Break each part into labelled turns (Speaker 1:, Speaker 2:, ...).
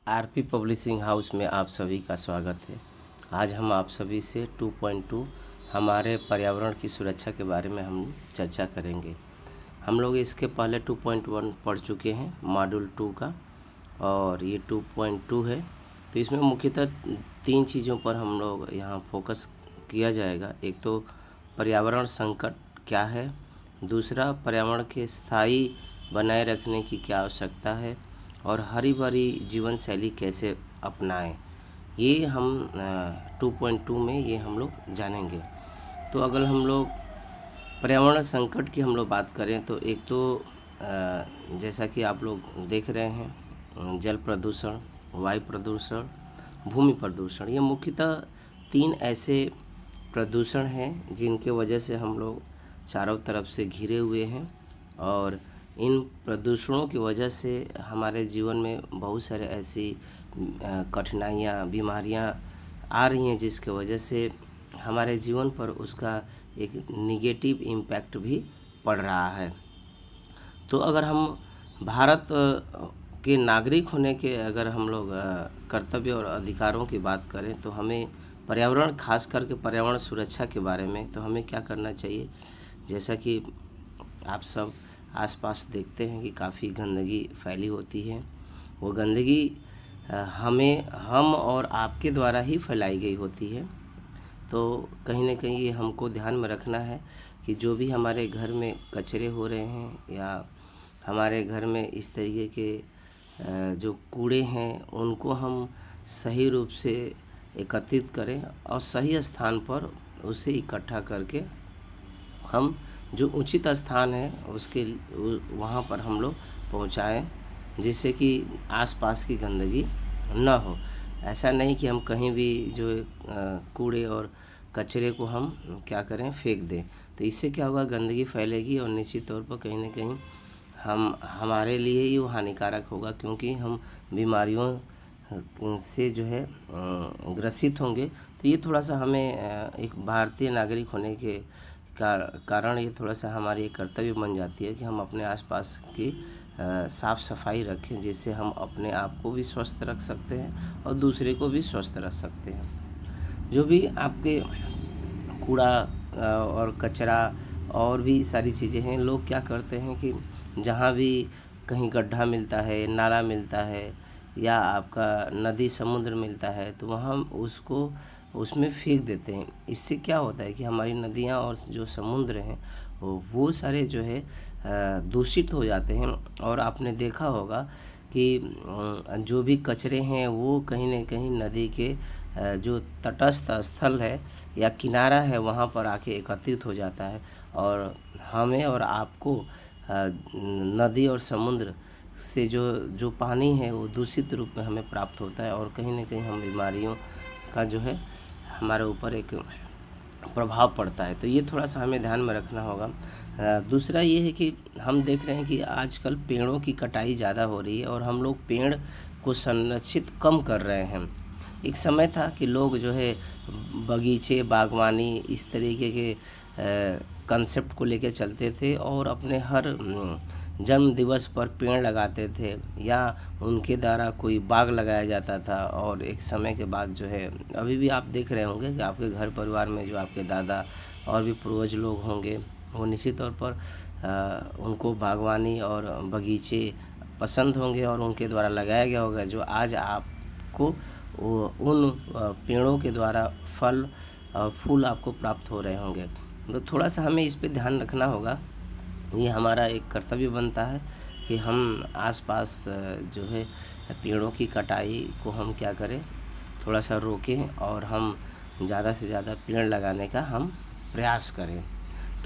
Speaker 1: RP publishing house में आप सभी का स्वागत है। आज हम आप सभी से 2.2 हमारे पर्यावरण की सुरक्षा के बारे में हम चर्चा करेंगे। हम लोग इसके पहले 2.1 पढ़ चुके हैं मॉड्यूल 2 का, और ये 2.2 है। तो इसमें मुख्यतः 3 चीज़ों पर हम लोग यहाँ फोकस किया जाएगा। एक तो पर्यावरण संकट क्या है, दूसरा पर्यावरण के स्थायी बनाए रखने की क्या आवश्यकता है, और हरी भरी जीवन शैली कैसे अपनाएं, ये हम 2.2 में ये हम लोग जानेंगे। तो अगर हम लोग पर्यावरण संकट की हम लोग बात करें तो एक तो जैसा कि आप लोग देख रहे हैं, जल प्रदूषण, वायु प्रदूषण, भूमि प्रदूषण, ये मुख्यतः 3 ऐसे प्रदूषण हैं जिनके वजह से हम लोग चारों तरफ से घिरे हुए हैं, और इन प्रदूषणों की वजह से हमारे जीवन में बहुत सारे ऐसी कठिनाइयाँ, बीमारियाँ आ रही हैं, जिसके वजह से हमारे जीवन पर उसका एक निगेटिव इम्पैक्ट भी पड़ रहा है। तो अगर हम भारत के नागरिक होने के अगर हम लोग कर्तव्य और अधिकारों की बात करें तो हमें पर्यावरण, खास करके पर्यावरण सुरक्षा के बारे में तो हमें क्या करना चाहिए। जैसा कि आप सब आसपास देखते हैं कि काफ़ी गंदगी फैली होती है। वो गंदगी हम और आपके द्वारा ही फैलाई गई होती है। तो कहीं ना कहीं ये हमको ध्यान में रखना है कि जो भी हमारे घर में कचरे हो रहे हैं या हमारे घर में इस तरीके के जो कूड़े हैं, उनको हम सही रूप से एकत्रित करें और सही स्थान पर उसे इकट्ठा करके हम जो उचित स्थान है उसके वहाँ पर हम लोग पहुँचाएँ, जिससे कि आसपास की गंदगी न हो। ऐसा नहीं कि हम कहीं भी जो कूड़े और कचरे को हम क्या करें, फेंक दें। तो इससे क्या होगा, गंदगी फैलेगी और निश्चित तौर पर कहीं ना कहीं हमारे लिए ही वो हानिकारक होगा, क्योंकि हम बीमारियों से जो है ग्रसित होंगे। तो ये थोड़ा सा हमें एक भारतीय नागरिक होने के कारण ये थोड़ा सा हमारी एक कर्तव्य बन जाती है कि हम अपने आसपास की साफ़ सफाई रखें, जिससे हम अपने आप को भी स्वस्थ रख सकते हैं और दूसरे को भी स्वस्थ रख सकते हैं। जो भी आपके कूड़ा और कचरा और भी सारी चीज़ें हैं, लोग क्या करते हैं कि जहाँ भी कहीं गड्ढा मिलता है, नाला मिलता है या आपका नदी समुद्र मिलता है, तो वहाँ उसको उसमें फेंक देते हैं। इससे क्या होता है कि हमारी नदियाँ और जो समुद्र हैं वो सारे जो है दूषित हो जाते हैं। और आपने देखा होगा कि जो भी कचरे हैं वो कहीं न कहीं नदी के जो तटस्थ स्थल है या किनारा है वहाँ पर आके एकत्रित हो जाता है, और हमें और आपको नदी और समुद्र से जो पानी है वो दूषित रूप में हमें प्राप्त होता है, और कहीं न कहीं हम बीमारियों का जो है हमारे ऊपर एक प्रभाव पड़ता है। तो ये थोड़ा सा हमें ध्यान में रखना होगा। दूसरा ये है कि हम देख रहे हैं कि आजकल पेड़ों की कटाई ज़्यादा हो रही है और हम लोग पेड़ को संरक्षित कम कर रहे हैं। एक समय था कि लोग जो है बगीचे, बागवानी, इस तरीके के कंसेप्ट को लेकर चलते थे और अपने हर जन्म दिवस पर पेड़ लगाते थे या उनके द्वारा कोई बाग लगाया जाता था। और एक समय के बाद जो है, अभी भी आप देख रहे होंगे कि आपके घर परिवार में जो आपके दादा और भी पूर्वज लोग होंगे, वो निश्चित तौर पर उनको बागवानी और बगीचे पसंद होंगे और उनके द्वारा लगाया गया होगा, जो आज आपको उन पेड़ों के द्वारा फल और फूल आपको प्राप्त हो रहे होंगे। तो थोड़ा सा हमें इस पे ध्यान रखना होगा। ये हमारा एक कर्तव्य बनता है कि हम आसपास जो है पेड़ों की कटाई को हम क्या करें, थोड़ा सा रोकें और हम ज़्यादा से ज़्यादा पेड़ लगाने का हम प्रयास करें।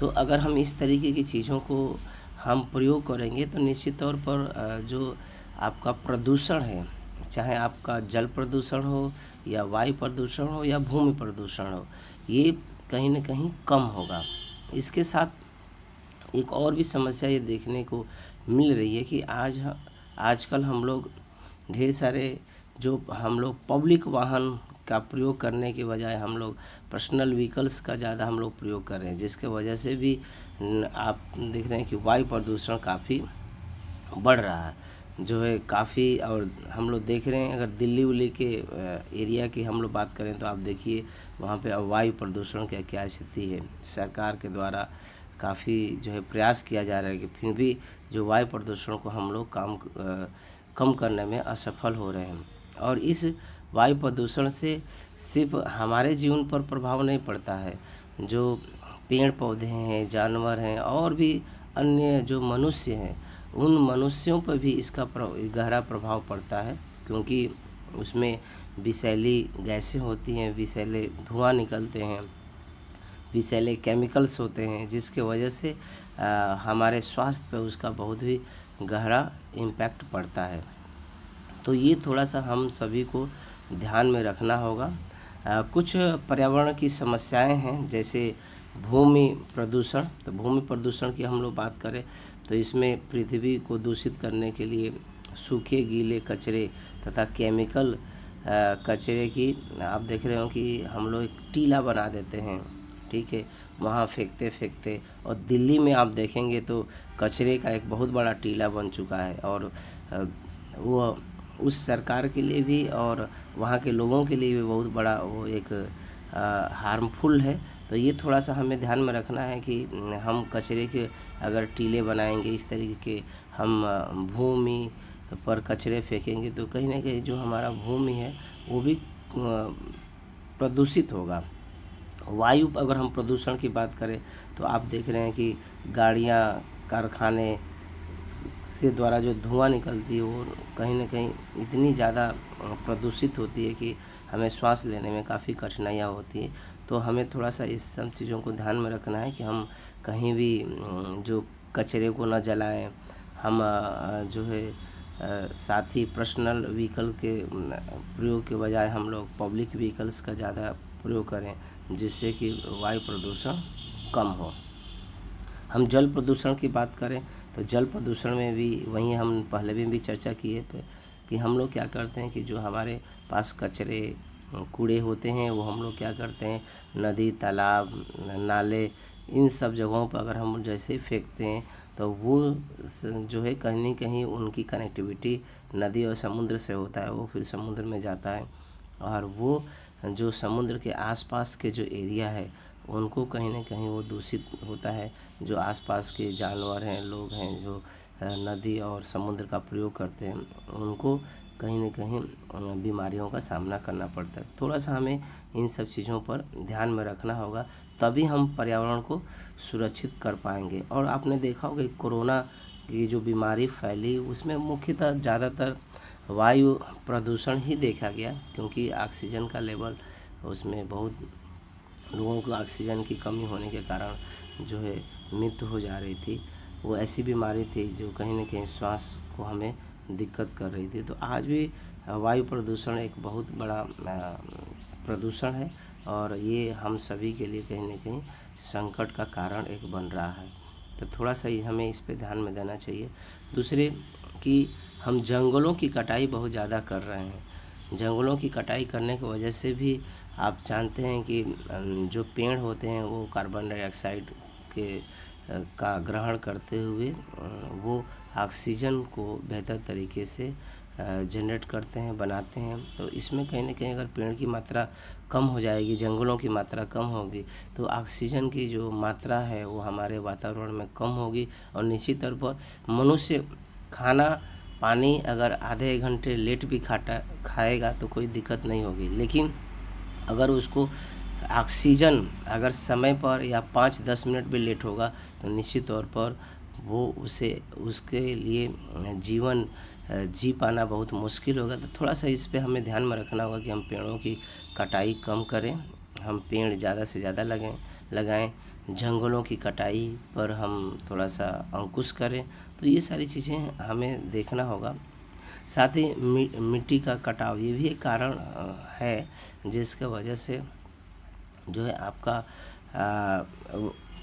Speaker 1: तो अगर हम इस तरीके की चीज़ों को हम प्रयोग करेंगे तो निश्चित तौर पर जो आपका प्रदूषण है, चाहे आपका जल प्रदूषण हो या वायु प्रदूषण हो या भूमि प्रदूषण हो, ये कहीं न कहीं कम होगा। इसके साथ एक और भी समस्या ये देखने को मिल रही है कि आजकल हम लोग ढेर सारे जो हम लोग पब्लिक वाहन का प्रयोग करने के बजाय हम लोग पर्सनल व्हीकल्स का ज़्यादा हम लोग प्रयोग कर रहे हैं, जिसके वजह से भी आप देख रहे हैं कि वायु प्रदूषण काफ़ी बढ़ रहा है। जो है काफ़ी, और हम लोग देख रहे हैं अगर दिल्ली उल्ली के एरिया की हम लोग बात करें तो आप देखिए वहाँ पे वायु प्रदूषण का क्या स्थिति है। सरकार के द्वारा काफ़ी जो है प्रयास किया जा रहा है कि फिर भी जो वायु प्रदूषण को हम लोग कम करने में असफल हो रहे हैं। और इस वायु प्रदूषण से सिर्फ हमारे जीवन पर प्रभाव नहीं पड़ता है, जो पेड़ पौधे हैं, जानवर हैं और भी अन्य जो मनुष्य हैं, उन मनुष्यों पर भी इसका गहरा प्रभाव पड़ता है, क्योंकि उसमें विषैली गैसें होती हैं, विषैले धुआं निकलते हैं, विषैले केमिकल्स होते हैं, जिसके वजह से हमारे स्वास्थ्य पर उसका बहुत ही गहरा इम्पैक्ट पड़ता है। तो ये थोड़ा सा हम सभी को ध्यान में रखना होगा। कुछ पर्यावरण की समस्याएं हैं, जैसे भूमि प्रदूषण। तो भूमि प्रदूषण की हम लोग बात करें तो इसमें पृथ्वी को दूषित करने के लिए सूखे गीले कचरे तथा केमिकल कचरे की आप देख रहे हो कि हम लोग एक टीला बना देते हैं, ठीक है, वहाँ फेंकते, और दिल्ली में आप देखेंगे तो कचरे का एक बहुत बड़ा टीला बन चुका है, और वो उस सरकार के लिए भी और वहाँ के लोगों के लिए भी बहुत बड़ा वो एक हार्मफुल है। तो ये थोड़ा सा हमें ध्यान में रखना है कि हम कचरे के अगर टीले बनाएंगे, इस तरीके के हम भूमि पर कचरे फेंकेंगे तो कहीं ना कहीं जो हमारा भूमि है वो भी प्रदूषित होगा। वायु अगर हम प्रदूषण की बात करें तो आप देख रहे हैं कि गाड़ियाँ, कारखाने से द्वारा जो धुआं निकलती है वो कहीं ना कहीं इतनी ज़्यादा प्रदूषित होती है कि हमें श्वास लेने में काफ़ी कठिनाइयाँ होती हैं। तो हमें थोड़ा सा इस सब चीज़ों को ध्यान में रखना है कि हम कहीं भी जो कचरे को न जलाएं। हम जो है साथ ही पर्सनल व्हीकल के प्रयोग के बजाय हम लोग पब्लिक व्हीकल्स का ज़्यादा प्रयोग करें, जिससे कि वायु प्रदूषण कम हो। हम जल प्रदूषण की बात करें तो जल प्रदूषण में भी वहीं हम पहले भी चर्चा किए थे कि हम लोग क्या करते हैं कि जो हमारे पास कचरे कूड़े होते हैं वो हम लोग क्या करते हैं, नदी, तालाब, नाले, इन सब जगहों पर अगर हम जैसे फेंकते हैं तो वो जो है कहीं ना कहीं उनकी कनेक्टिविटी नदी और समुद्र से होता है, वो फिर समुद्र में जाता है, और वो जो समुद्र के आसपास के जो एरिया है उनको कहीं ना कहीं वो दूषित होता है। जो आसपास के जानवर हैं, लोग हैं जो नदी और समुद्र का प्रयोग करते हैं, उनको कहीं ना कहीं बीमारियों का सामना करना पड़ता है। थोड़ा सा हमें इन सब चीज़ों पर ध्यान में रखना होगा, तभी हम पर्यावरण को सुरक्षित कर पाएंगे। और आपने देखा होगा कोरोना की जो बीमारी फैली उसमें मुख्यतः ज़्यादातर वायु प्रदूषण ही देखा गया, क्योंकि ऑक्सीजन का लेवल उसमें बहुत लोगों को ऑक्सीजन की कमी होने के कारण जो है मृत्यु हो जा रही थी। वो ऐसी बीमारी थी जो कहीं ना कहीं श्वास को हमें दिक्कत कर रही थी। तो आज भी वायु प्रदूषण एक बहुत बड़ा प्रदूषण है, और ये हम सभी के लिए कहीं ना कहीं संकट का कारण एक बन रहा है। तो थोड़ा सा ही हमें इस पे ध्यान में देना चाहिए। दूसरे कि हम जंगलों की कटाई बहुत ज़्यादा कर रहे हैं। जंगलों की कटाई करने की वजह से भी आप जानते हैं कि जो पेड़ होते हैं वो कार्बन डाइऑक्साइड के का ग्रहण करते हुए वो ऑक्सीजन को बेहतर तरीके से जनरेट करते हैं, बनाते हैं। तो इसमें कहीं ना कहीं अगर पेड़ की मात्रा कम हो जाएगी, जंगलों की मात्रा कम होगी, तो ऑक्सीजन की जो मात्रा है वो हमारे वातावरण में कम होगी, और निश्चित तौर पर मनुष्य खाना पानी अगर आधे घंटे लेट भी खाएगा तो कोई दिक्कत नहीं होगी, लेकिन अगर उसको ऑक्सीजन अगर समय पर या 5-10 मिनट भी लेट होगा तो निश्चित तौर पर वो उसके लिए जीवन जी पाना बहुत मुश्किल होगा। तो थोड़ा सा इस पे हमें ध्यान में रखना होगा कि हम पेड़ों की कटाई कम करें, हम पेड़ ज़्यादा से ज़्यादा लगाएं, जंगलों की कटाई पर हम थोड़ा सा अंकुश करें। तो ये सारी चीज़ें हमें देखना होगा। साथ ही मिट्टी का कटाव ये भी एक कारण है, जिसके वजह से जो है आपका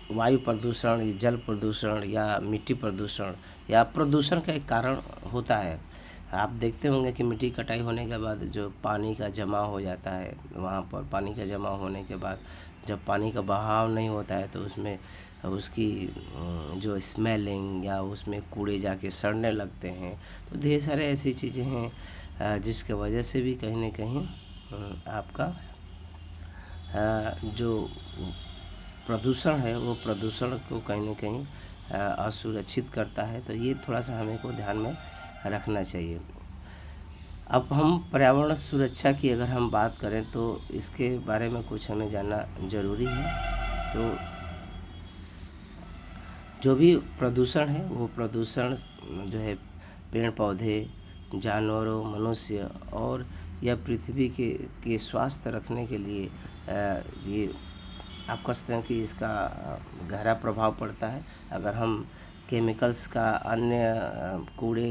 Speaker 1: वायु प्रदूषण, जल प्रदूषण या मिट्टी प्रदूषण या प्रदूषण का एक कारण होता है। आप देखते होंगे कि मिट्टी कटाई होने के बाद जो पानी का जमा हो जाता है, वहाँ पर पानी का जमा होने के बाद जब पानी का बहाव नहीं होता है तो उसमें उसकी जो स्मेलिंग या उसमें कूड़े जाके सड़ने लगते हैं। तो ढेर सारे ऐसी चीज़ें हैं जिसके वजह से भी कहीं न कहीं आपका जो प्रदूषण है वो प्रदूषण को कहीं न कहीं असुरक्षित करता है। तो ये थोड़ा-सा हमें को ध्यान में रखना चाहिए। अब हम पर्यावरण सुरक्षा की अगर हम बात करें तो इसके बारे में कुछ हमें जानना ज़रूरी है। तो जो भी प्रदूषण है वो प्रदूषण जो है पेड़-पौधे, जानवरों, मनुष्य और या पृथ्वी के स्वास्थ्य रखने के लिए ये आप कह सकते हैं कि इसका गहरा प्रभाव पड़ता है। अगर हम केमिकल्स का अन्य कूड़े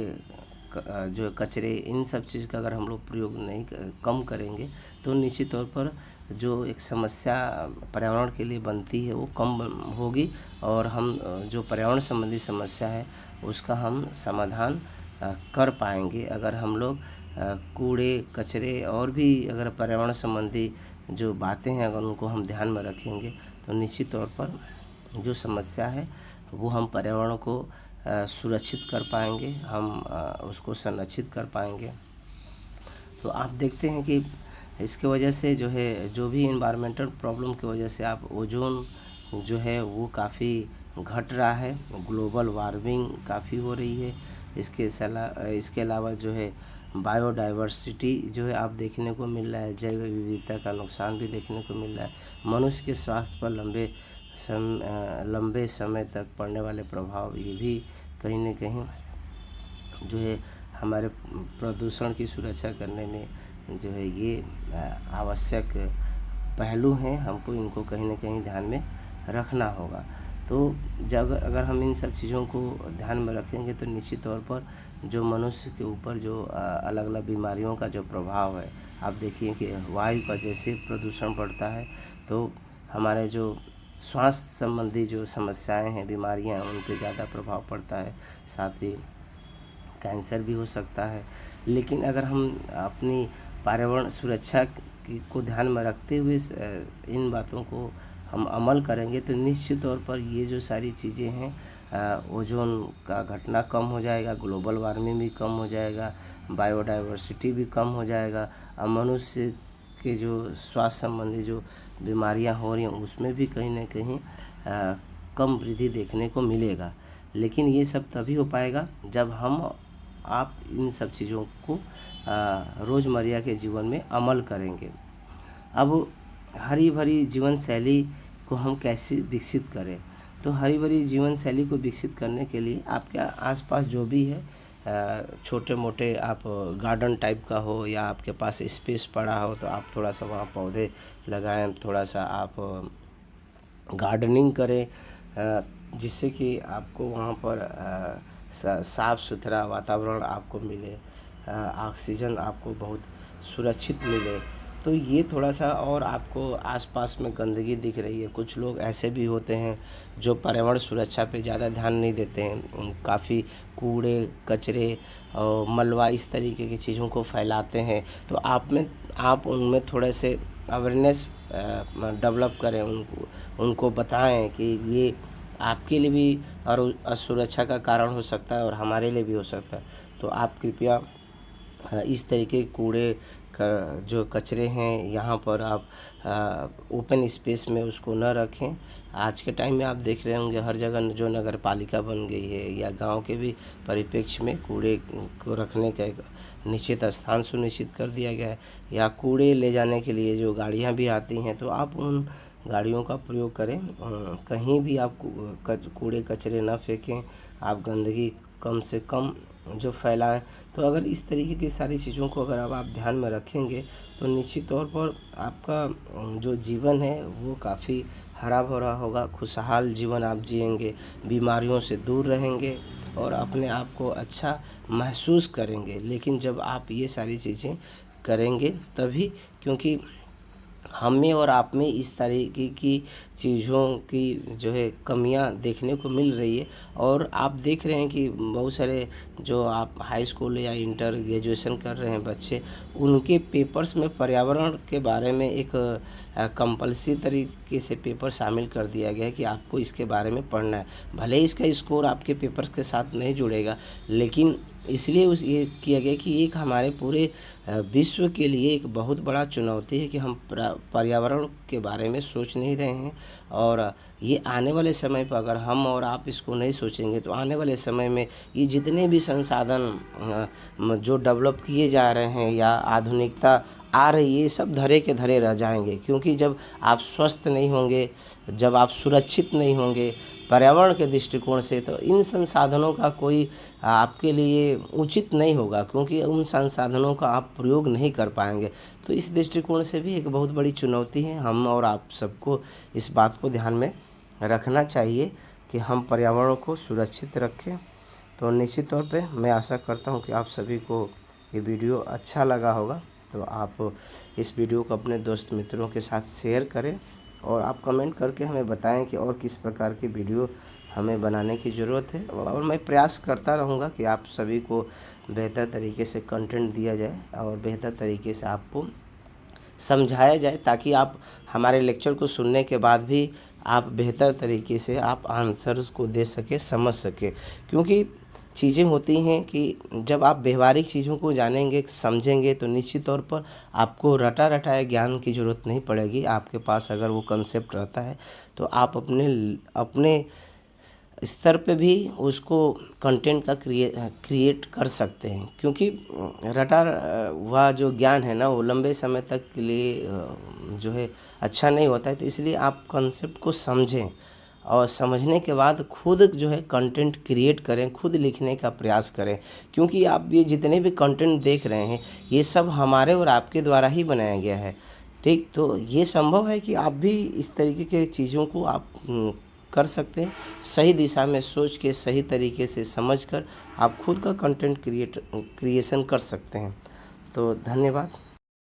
Speaker 1: जो कचरे इन सब चीज़ का अगर हम लोग प्रयोग नहीं कम करेंगे तो निश्चित तौर पर जो एक समस्या पर्यावरण के लिए बनती है वो कम होगी और हम जो पर्यावरण संबंधी समस्या है उसका हम समाधान कर पाएंगे अगर हम लोग कूड़े कचरे और भी अगर पर्यावरण संबंधी जो बातें हैं अगर उनको हम ध्यान में रखेंगे तो निश्चित तौर पर जो समस्या है वो हम पर्यावरण को सुरक्षित कर पाएंगे, हम उसको संरक्षित कर पाएंगे। तो आप देखते हैं कि इसके वजह से जो है जो भी इन्वायरमेंटल प्रॉब्लम की वजह से आप ओजोन जो है वो काफ़ी घट रहा है, ग्लोबल वार्मिंग काफ़ी हो रही है। इसके अलावा जो है बायोडाइवर्सिटी जो है आप देखने को मिल रहा है, जैव विविधता का नुकसान भी देखने को मिल रहा है। मनुष्य के स्वास्थ्य पर लंबे समय तक पड़ने वाले प्रभाव ये भी कहीं न कहीं जो है हमारे प्रदूषण की सुरक्षा करने में जो है ये आवश्यक पहलू हैं, हमको इनको कहीं न कहीं ध्यान में रखना होगा। तो जब अगर हम इन सब चीज़ों को ध्यान में रखेंगे तो निश्चित तौर पर जो मनुष्य के ऊपर जो अलग अलग बीमारियों का जो प्रभाव है, आप देखिए कि वायु का जैसे प्रदूषण बढ़ता है तो हमारे जो स्वास्थ्य संबंधी जो समस्याएं हैं, बीमारियां हैं, उन पे ज़्यादा प्रभाव पड़ता है, साथ ही कैंसर भी हो सकता है। लेकिन अगर हम अपनी पर्यावरण सुरक्षा को ध्यान में रखते हुए इन बातों को हम अमल करेंगे तो निश्चित तौर पर ये जो सारी चीज़ें हैं ओजोन का घटना कम हो जाएगा, ग्लोबल वार्मिंग भी कम हो जाएगा, बायोडाइवर्सिटी भी कम हो जाएगा और मनुष्य के जो स्वास्थ्य संबंधी जो बीमारियां हो रही हैं उसमें भी कहीं न कहीं कम वृद्धि देखने को मिलेगा। लेकिन ये सब तभी हो पाएगा जब हम आप इन सब चीज़ों को रोज़मर्रा के जीवन में अमल करेंगे। अब हरी भरी जीवन शैली को हम कैसे विकसित करें? तो हरी भरी जीवन शैली को विकसित करने के लिए आपके आसपास जो भी है छोटे मोटे आप गार्डन टाइप का हो या आपके पास स्पेस पड़ा हो तो आप थोड़ा सा वहाँ पौधे लगाएं, थोड़ा सा आप गार्डनिंग करें जिससे कि आपको वहाँ पर साफ़ सुथरा वातावरण आपको मिले, ऑक्सीजन आपको बहुत सुरक्षित मिले। तो ये थोड़ा सा और आपको आसपास में गंदगी दिख रही है, कुछ लोग ऐसे भी होते हैं जो पर्यावरण सुरक्षा पे ज़्यादा ध्यान नहीं देते हैं, काफ़ी कूड़े कचरे और मलबा इस तरीके की चीज़ों को फैलाते हैं। तो आप उनमें थोड़े से अवेयरनेस डेवलप करें, उनको बताएं कि ये आपके लिए भी और असुरक्षा का कारण हो सकता है और हमारे लिए भी हो सकता है। तो आप कृपया इस तरीके के कूड़े का जो कचरे हैं यहाँ पर आप ओपन स्पेस में उसको न रखें। आज के टाइम में आप देख रहे होंगे हर जगह जो नगर पालिका बन गई है या गांव के भी परिप्रेक्ष्य में कूड़े को रखने का एक निश्चित स्थान सुनिश्चित कर दिया गया है, या कूड़े ले जाने के लिए जो गाड़ियाँ भी आती हैं तो आप उन गाड़ियों का प्रयोग करें। कहीं भी आप कूड़े कचरे न फेंकें, आप गंदगी कम से कम जो फैलाएं। तो अगर इस तरीके की सारी चीज़ों को अगर आप ध्यान में रखेंगे तो निश्चित तौर पर आपका जो जीवन है वो काफ़ी हरा भरा होगा, खुशहाल जीवन आप जिएंगे, बीमारियों से दूर रहेंगे और अपने आप को अच्छा महसूस करेंगे। लेकिन जब आप ये सारी चीज़ें करेंगे तभी, क्योंकि हम में और आप में इस तरीके की चीज़ों की जो है कमियां देखने को मिल रही है। और आप देख रहे हैं कि बहुत सारे जो आप हाई स्कूल या इंटर ग्रेजुएशन कर रहे हैं बच्चे, उनके पेपर्स में पर्यावरण के बारे में एक कंपल्सरी तरीके से पेपर शामिल कर दिया गया है कि आपको इसके बारे में पढ़ना है। भले ही इसका स्कोर आपके पेपर्स के साथ नहीं जुड़ेगा, लेकिन इसलिए ये किया गया कि एक हमारे पूरे विश्व के लिए एक बहुत बड़ा चुनौती है कि हम पर्यावरण के बारे में सोच नहीं रहे हैं। और ये आने वाले समय पर अगर हम और आप इसको नहीं सोचेंगे तो आने वाले समय में ये जितने भी संसाधन जो डेवलप किए जा रहे हैं या आधुनिकता आ रही है, ये सब धरे के धरे रह जाएंगे। क्योंकि जब आप स्वस्थ नहीं होंगे, जब आप सुरक्षित नहीं होंगे पर्यावरण के दृष्टिकोण से, तो इन संसाधनों का कोई आपके लिए उचित नहीं होगा, क्योंकि उन संसाधनों का आप प्रयोग नहीं कर पाएंगे। तो इस दृष्टिकोण से भी एक बहुत बड़ी चुनौती है। हम और आप सबको इस बात को ध्यान में रखना चाहिए कि हम पर्यावरण को सुरक्षित रखें। तो निश्चित तौर पे मैं आशा करता हूँ कि आप सभी को ये वीडियो अच्छा लगा होगा। तो आप इस वीडियो को अपने दोस्त मित्रों के साथ शेयर करें और आप कमेंट करके हमें बताएं कि और किस प्रकार की वीडियो हमें बनाने की ज़रूरत है। और मैं प्रयास करता रहूँगा कि आप सभी को बेहतर तरीके से कंटेंट दिया जाए और बेहतर तरीके से आपको समझाया जाए, ताकि आप हमारे लेक्चर को सुनने के बाद भी आप बेहतर तरीके से आप आंसर उसको दे सकें, समझ सकें। क्योंकि चीज़ें होती हैं कि जब आप व्यवहारिक चीज़ों को जानेंगे, समझेंगे, तो निश्चित तौर पर आपको रटा रटाए ज्ञान की ज़रूरत नहीं पड़ेगी। आपके पास अगर वो कंसेप्ट रहता है तो आप अपने स्तर पे भी उसको कंटेंट का क्रिएट कर सकते हैं। क्योंकि रटा हुआ जो ज्ञान है ना, वो लंबे समय तक के लिए जो है अच्छा नहीं होता है। तो इसलिए आप कंसेप्ट को समझें और समझने के बाद खुद जो है कंटेंट क्रिएट करें, खुद लिखने का प्रयास करें। क्योंकि आप ये जितने भी कंटेंट देख रहे हैं, ये सब हमारे और आपके द्वारा ही बनाया गया है। ठीक, तो ये संभव है कि आप भी इस तरीके के चीज़ों को आप कर सकते हैं। सही दिशा में सोच के, सही तरीके से समझकर आप खुद का कंटेंट क्रिएशन कर सकते हैं। तो धन्यवाद।